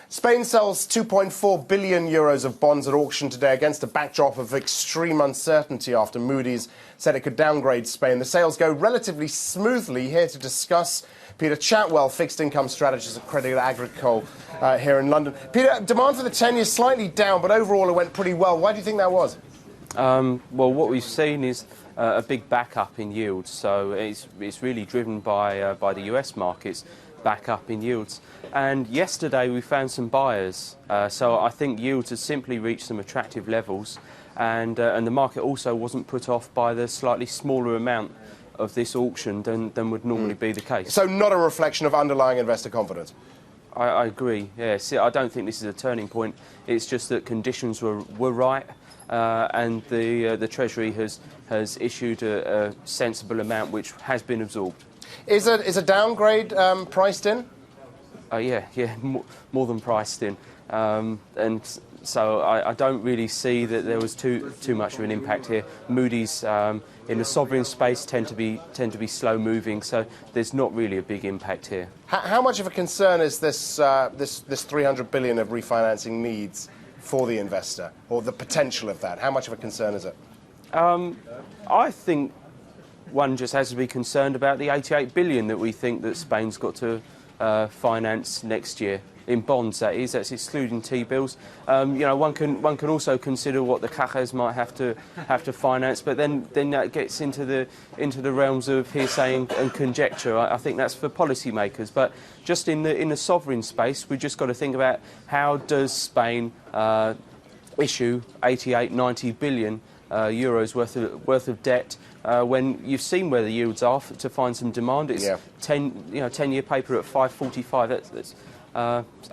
Spain sells 2.4 billion euros of bonds at auction today against a backdrop of extreme uncertainty after Moody's said it could downgrade Spain. The sales go relatively smoothly. Here to discuss, Peter Chatwell, fixed income strategist at Crédit Agricole here in London. Peter, demand for the 10-year slightly down, but overall it went pretty well. Why do you think that was? Well, what we've seen is a big backup in yields. So it's really driven by the US markets. Back up in yields, and yesterday we found some buyers, so I think yields had simply reached some attractive levels, and the market also wasn't put off by the slightly smaller amount of this auction than would normally be the case. So not a reflection of underlying investor confidence? I agree, yes. I don't think this is a turning point. It's just that conditions were right, and the Treasury has issued a sensible amount which has been absorbed. Is a downgrade priced in? Yeah, more than priced in, and so I don't really see that there was too much of an impact here. Moody's in the sovereign space tend to be slow moving, so there's not really a big impact here. How much of a concern is this 300 billion of refinancing needs for the investor, or the potential of that? How much of a concern is it? I think one just has to be concerned about the 88 billion that we think that Spain's got to finance next year in bonds. That's excluding T-bills. One can also consider what the Cajas might have to finance, but then that gets into the realms of hearsay and conjecture. I think that's for policymakers. But just in the sovereign space, we've just got to think about how does Spain issue 88, 90 billion euros worth of debt when you've seen where the yields are to find some demand. It's 10-year paper at 5.45. That's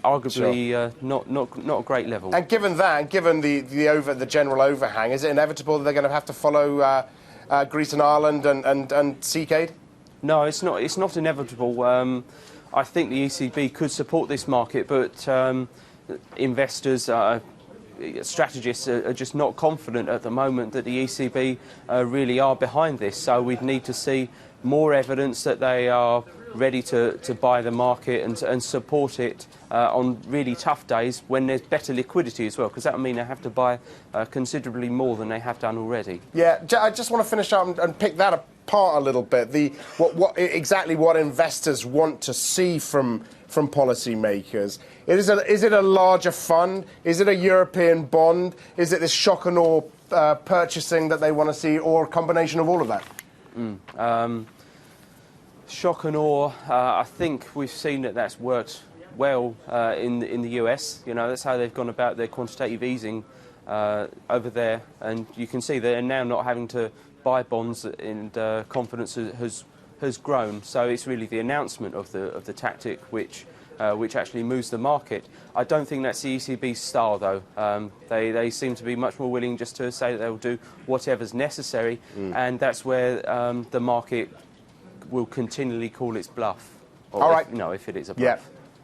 arguably not a great level. And given that, given the general overhang, is it inevitable that they're going to have to follow Greece and Ireland and seek aid? No, it's not. It's not inevitable. I think the ECB could support this market, but investors, strategists are just not confident at the moment that the ECB really are behind this. So we'd need to see more evidence that they are ready to buy the market and support it on really tough days when there's better liquidity as well, because that would mean they have to buy considerably more than they have done already. Yeah, I just want to finish up and pick that apart a little bit. Exactly what investors want to see from policymakers. Is it a larger fund? Is it a European bond? Is it this shock and awe purchasing that they want to see, or a combination of all of that? Shock and awe. I think we've seen that's worked well in the US. That's how they've gone about their quantitative easing over there, and you can see they're now not having to buy bonds, and confidence has grown. So it's really the announcement of the tactic which actually moves the market. I don't think that's the ECB's style, though. They seem to be much more willing just to say that they'll do whatever's necessary, and that's where the market will continually call its bluff. Or all right. If it is a bluff. Yeah.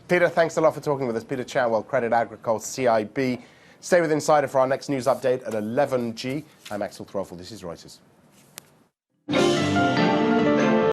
Peter, thanks a lot for talking with us. Peter Chatwell, Crédit Agricole, CIB. Stay with Insider for our next news update at 11G. I'm Axel Throfel. This is Reuters.